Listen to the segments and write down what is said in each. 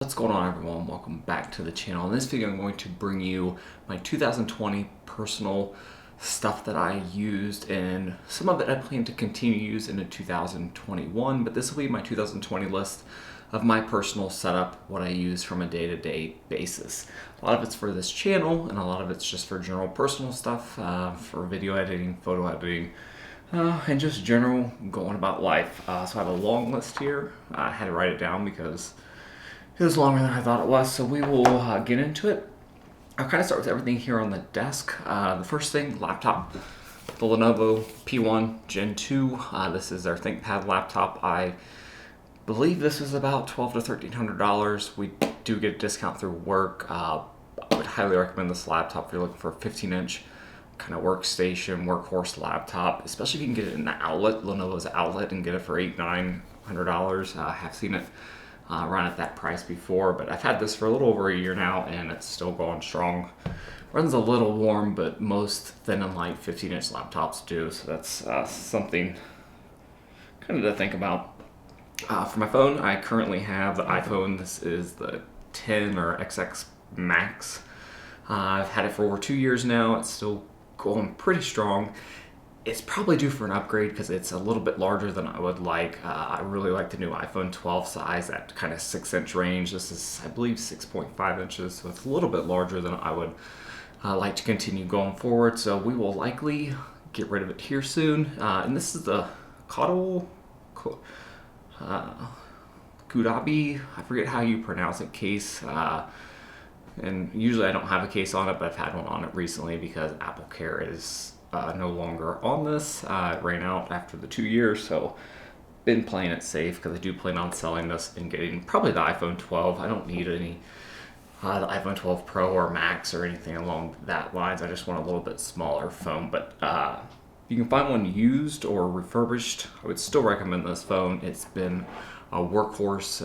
What's going on, everyone? Welcome back to the channel. In this video I'm going to bring you my 2020 personal stuff that I used, and some of it I plan to continue to use into 2021, but this will be my 2020 list of my personal setup, what I use from a day-to-day basis. A lot of it's for this channel and a lot of it's just for general personal stuff, for video editing, photo editing, and just general going about life. So I have a long list here. I had to write it down because it was longer than I thought it was, so we will get into it. I'll kind of start with everything here on the desk. The first thing, laptop. The Lenovo P1 Gen 2. This is their ThinkPad laptop. I believe this is about $1,200 to $1,300. We do get a discount through work. I would highly recommend this laptop if you're looking for a 15-inch kind of workstation, workhorse laptop, especially if you can get it in the outlet, Lenovo's outlet, and get it for $800-900. I have seen it run at that price before, but I've had this for a little over a year now and it's still going strong. Runs a little warm, but most thin and light 15-inch laptops do, so that's something kind of to think about. For my phone, I currently have the iPhone. This is the 10 or XX Max. I've had it for over 2 years now. It's still going pretty strong. It's probably due for an upgrade because it's a little bit larger than I would like. I really like the new iPhone 12 size, that kind of 6-inch range. This is, I believe, 6.5 inches, so it's a little bit larger than I would like to continue going forward. So we will likely get rid of it here soon. And this is the Kudabi, I forget how you pronounce it, case. And usually I don't have a case on it, but I've had one on it recently because Apple Care is no longer on this. It ran out after the 2 years, so been playing it safe because I do plan on selling this and getting probably the iPhone 12. I don't need any the iPhone 12 Pro or Max or anything along that lines. I just want a little bit smaller phone, but you can find one used or refurbished. I would still recommend this phone. It's been a workhorse,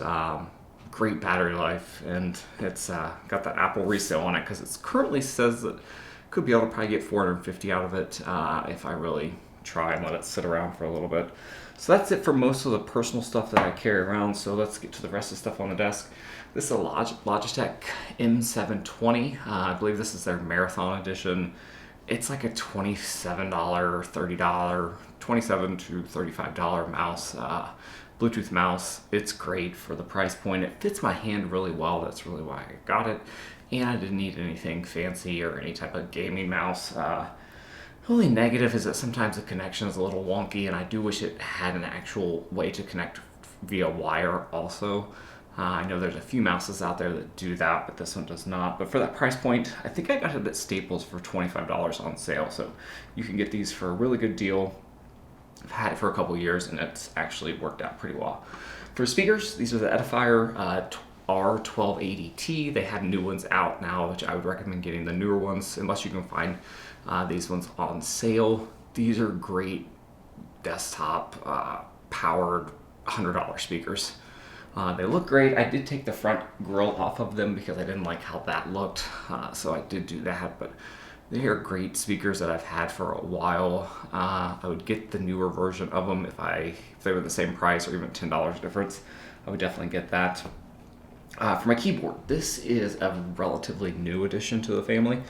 great battery life, and it's got that Apple resale on it because it currently says that could be able to probably get 450 out of it if I really try and let it sit around for a little bit. So that's it for most of the personal stuff that I carry around. So let's get to the rest of the stuff on the desk. This is a Logitech M720. I believe this is their Marathon Edition. It's like a $27, $30, $27 to $35 mouse, Bluetooth mouse. It's great for the price point. It fits my hand really well. That's really why I got it. And I didn't need anything fancy or any type of gaming mouse. The only negative is that sometimes the connection is a little wonky, and I do wish it had an actual way to connect via wire also. I know there's a few mouses out there that do that, but this one does not. But for that price point, I think I got it at Staples for $25 on sale. So you can get these for a really good deal. I've had it for a couple years, and it's actually worked out pretty well. For speakers, these are the Edifier R1280T. They have new ones out now, which I would recommend getting the newer ones, unless you can find these ones on sale. These are great desktop powered $100 speakers. They look great. I did take the front grill off of them because I didn't like how that looked, so I did do that, but they are great speakers that I've had for a while. I would get the newer version of them if they were the same price or even $10 difference. I would definitely get that. For my keyboard, this is a relatively new addition to the family.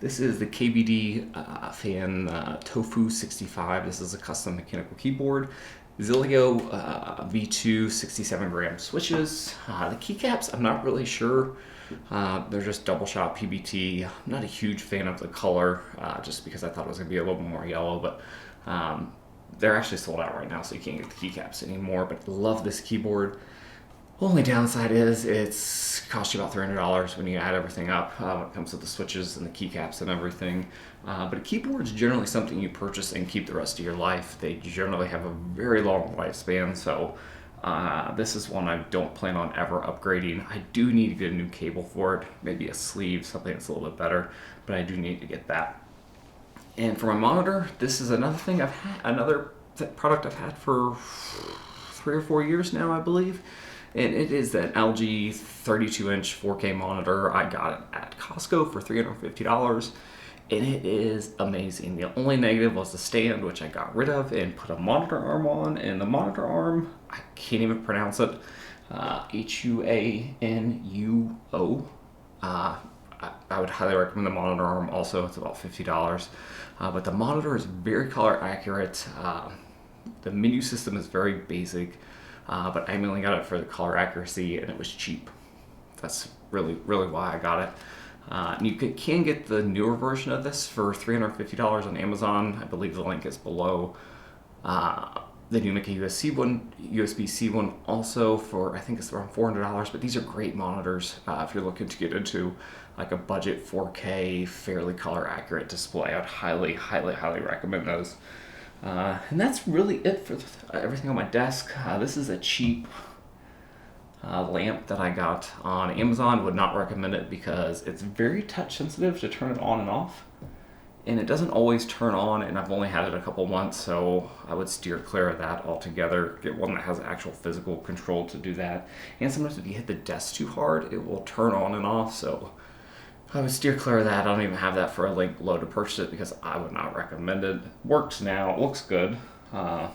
This is the KBD Fan Tofu 65. This is a custom mechanical keyboard. Zilio V2 67-gram switches. The keycaps, I'm not really sure. They're just double shot PBT. I'm not a huge fan of the color, just because I thought it was going to be a little bit more yellow, but they're actually sold out right now, so you can't get the keycaps anymore. But I love this keyboard. Only downside is it's cost you about $300 when you add everything up when it comes to the switches and the keycaps and everything. But a keyboard is generally something you purchase and keep the rest of your life. They generally have a very long lifespan, so this is one I don't plan on ever upgrading. I do need to get a new cable for it, maybe a sleeve, something that's a little bit better, but I do need to get that. And for my monitor, this is another thing another product I've had for 3 or 4 years now, I believe. And it is an LG 32-inch 4K monitor. I got it at Costco for $350, and it is amazing. The only negative was the stand, which I got rid of and put a monitor arm on, and the monitor arm, I can't even pronounce it. HUANUO. I would highly recommend the monitor arm also. It's about $50. But the monitor is very color accurate. The menu system is very basic, but I mainly got it for the color accuracy, and it was cheap. That's really why I got it. You can get the newer version of this for $350 on Amazon. I believe the link is below. They do make a USB-C one also for, I think it's around $400, but these are great monitors if you're looking to get into like a budget 4K, fairly color accurate display. I would highly recommend those. And that's really it for everything on my desk. This is a cheap lamp that I got on Amazon. Would not recommend it because it's very touch sensitive to turn it on and off. And it doesn't always turn on, and I've only had it a couple months, so I would steer clear of that altogether. Get one that has actual physical control to do that. And sometimes if you hit the desk too hard, it will turn on and off, so I would steer clear of that. I don't even have that for a link below to purchase it because I would not recommend it. Works now, it looks good. Got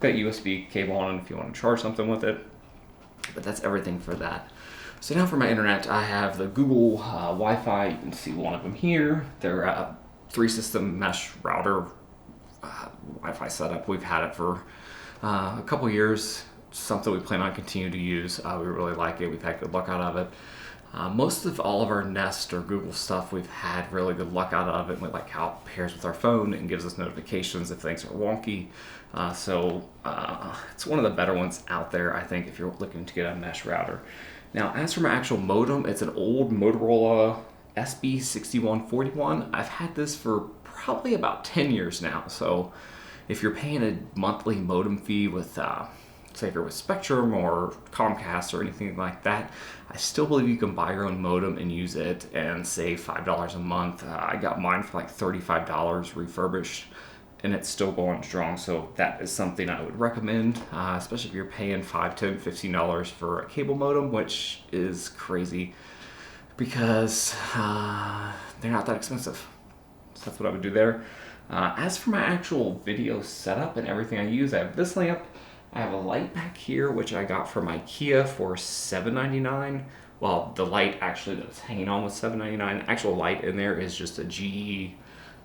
USB cable on it if you want to charge something with it. But that's everything for that. So now for my internet, I have the Google Wi-Fi. You can see one of them here. They're 3-system mesh router Wi-Fi setup. We've had it for a couple years. Something we plan on continuing to use. We really like it. We've had good luck out of it. Most of all of our Nest or Google stuff, we've had really good luck out of it. We like how it pairs with our phone and gives us notifications if things are wonky. So it's one of the better ones out there, I think, if you're looking to get a mesh router. Now, as for my actual modem, it's an old Motorola SB6141. I've had this for probably about 10 years now. So if you're paying a monthly modem fee with, say if you're with Spectrum or Comcast or anything like that, I still believe you can buy your own modem and use it and save $5 a month. I got mine for like $35 refurbished, and it's still going strong. So that is something I would recommend, especially if you're paying $5, $10, $15 for a cable modem, which is crazy because they're not that expensive. So that's what I would do there. As for my actual video setup and everything I use, I have this lamp. I have a light back here, which I got from IKEA for $7.99. Well, the light actually that's hanging on was $7.99. The actual light in there is just a GE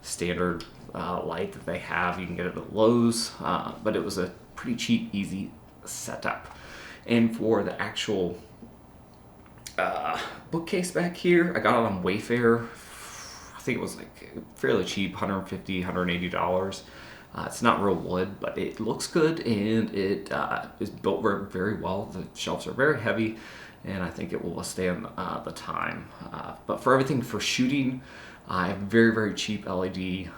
standard light that they have. You can get it at Lowe's, but it was a pretty cheap, easy setup. And for the actual bookcase back here, I got it on Wayfair. I think it was like fairly cheap, $150, $180. It's not real wood, but it looks good, and it is built very well. The shelves are very heavy, and I think it will withstand the time. But for everything for shooting, I have very cheap LED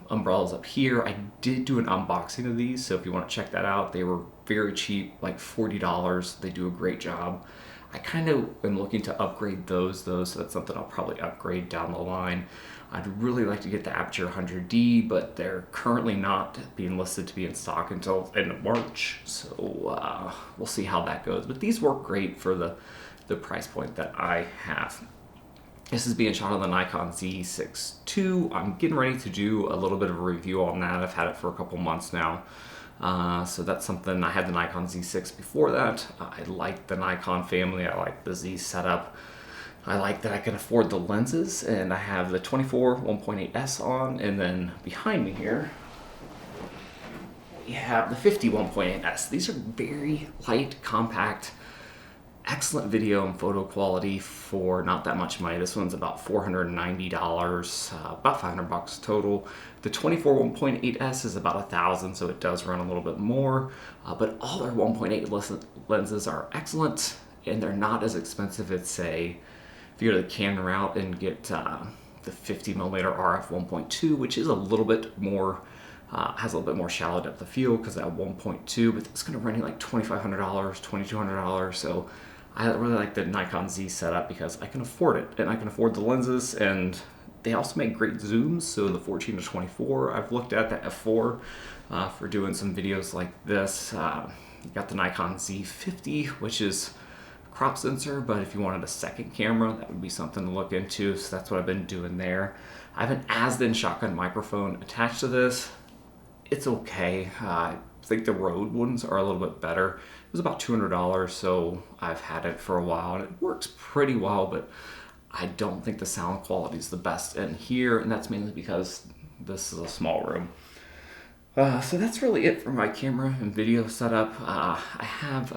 umbrellas up here. I did do an unboxing of these, so if you want to check that out, they were very cheap, like $40. They do a great job. I kind of am looking to upgrade those though, so that's something I'll probably upgrade down the line. I'd really like to get the Aperture 100D, but they're currently not being listed to be in stock until end of March, so we'll see how that goes. But these work great for the price point that I have. This is being shot on the Nikon Z6 II. I'm getting ready to do a little bit of a review on that. I've had it for a couple months now. So that's something. I had the Nikon Z6 before that. I like the Nikon family. I like the Z setup. I like that I can afford the lenses, and I have the 24 1.8S on, and then behind me here we have the 50 1.8S. These are very light, compact, excellent video and photo quality for not that much money. This one's about $490, about $500 total. The 24 1.8S is about $1,000, so it does run a little bit more. But all their 1.8 lenses are excellent, and they're not as expensive as, say, if you go to the Canon route and get the 50mm RF 1.2, which is a little bit more, has a little bit more shallow depth of field because that 1.2, but it's going to run you like $2,500, $2,200. So I really like the Nikon Z setup because I can afford it, and I can afford the lenses, and they also make great zooms. So the 14 to 24, I've looked at the f4 for doing some videos like this. You got the Nikon Z50, which is crop sensor, but if you wanted a second camera, that would be something to look into. So that's what I've been doing there. I have an Asden shotgun microphone attached to this. It's okay. I think the Rode ones are a little bit better. was about $200, so I've had it for a while and it works pretty well, but I don't think the sound quality is the best in here, and that's mainly because this is a small room. So that's really it for my camera and video setup. I have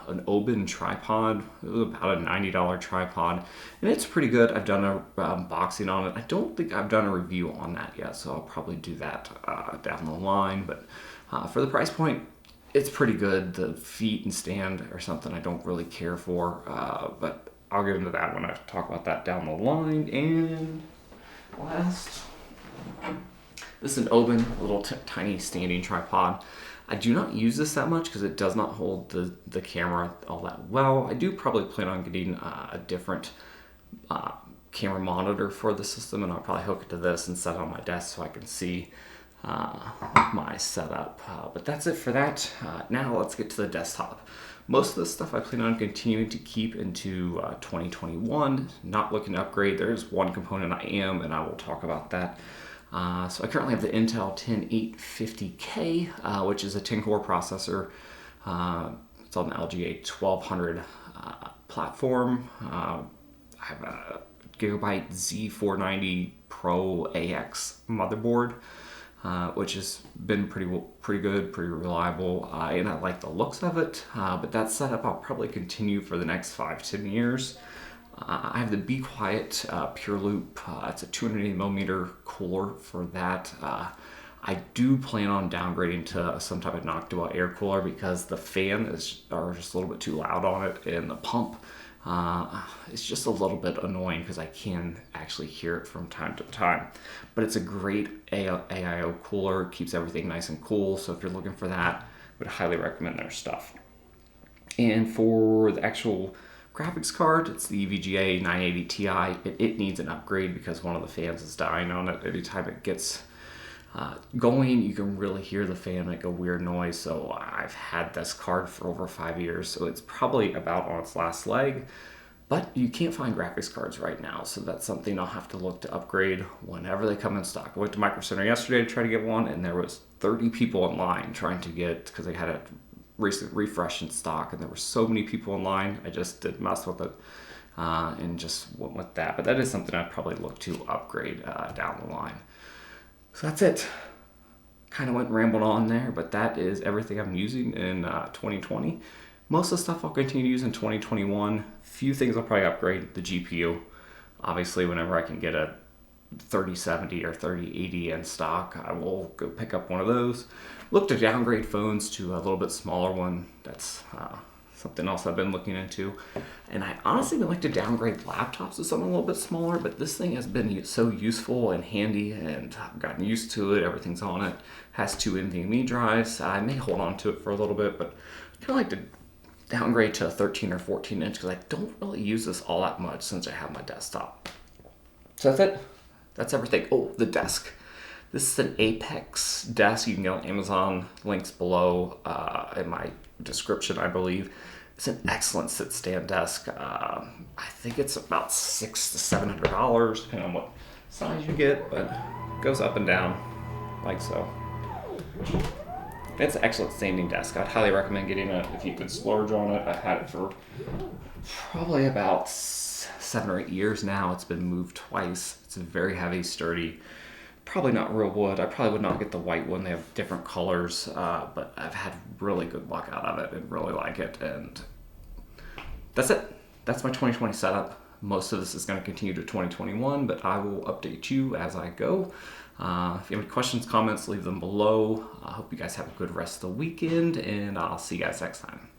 an Oben tripod. It was about a $90 tripod, and it's pretty good. I've done a unboxing on it. I don't think I've done a review on that yet, so I'll probably do that down the line. But for the price point, it's pretty good. The feet and stand are something I don't really care for, but I'll get into that when I talk about that down the line. And last, this is an Oben, little tiny standing tripod. I do not use this that much because it does not hold the camera all that well. I do probably plan on getting a different camera monitor for the system, and I'll probably hook it to this and set it on my desk so I can see my setup. But that's it for that. Now let's get to the desktop. Most of the stuff I plan on continuing to keep into 2021, not looking to upgrade. There's one component I am, and I will talk about that. So I currently have the Intel 10850K, which is a 10-core processor. It's on the LGA 1200 platform. I have a Gigabyte Z490 Pro AX motherboard, which has been pretty good, pretty reliable, and I like the looks of it. But that setup I'll probably continue for the next 5-10 years. I have the Be Quiet Pure Loop. It's a 280mm cooler for that. I do plan on downgrading to some type of Noctua air cooler because the fan are just a little bit too loud on it, and the pump is just a little bit annoying because I can actually hear it from time to time. But it's a great AIO cooler. It keeps everything nice and cool. So if you're looking for that, I would highly recommend their stuff. And for the actual graphics card, it's the VGA 980 Ti. It needs an upgrade because one of the fans is dying on it. Anytime it gets going, you can really hear the fan make a weird noise. So I've had this card for over 5 years, so it's probably about on its last leg. But you can't find graphics cards right now, so that's something I'll have to look to upgrade whenever they come in stock. I went to Micro Center yesterday to try to get one, and there was 30 people in line trying to get, because they had a recent refresh in stock, and there were so many people in line. I just didn't mess with it and just went with that. But that is something I'd probably look to upgrade down the line. So that's it. Kind of went and rambled on there, but that is everything I'm using in 2020. Most of the stuff I'll continue to use in 2021. Few things I'll probably upgrade. The GPU. Obviously, whenever I can get a 3070 or 3080 in stock, I will go pick up one of those. Look to downgrade phones to a little bit smaller one. That's something else I've been looking into. And I honestly would like to downgrade laptops to something a little bit smaller, but this thing has been so useful and handy, and I've gotten used to it. Everything's on it. Has 2 NVMe drives. I may hold on to it for a little bit, but I kind of like to downgrade to a 13 or 14 inch because I don't really use this all that much since I have my desktop. So that's it. That's everything. Oh, the desk. This is an Apex desk. You can get on Amazon. Links below in my description, I believe. It's an excellent sit-stand desk. I think it's about $600 to $700, depending on what size you get, but it goes up and down like so. It's an excellent standing desk. I'd highly recommend getting it if you could splurge on it. I've had it for probably about 7 or 8 years now. It's been moved twice. It's very heavy, sturdy. Probably not real wood. I probably would not get the white one. They have different colors, but I've had really good luck out of it and really like it. And that's it. That's my 2020 setup. Most of this is going to continue to 2021, but I will update you as I go. If you have any questions, comments, leave them below. I hope you guys have a good rest of the weekend, and I'll see you guys next time.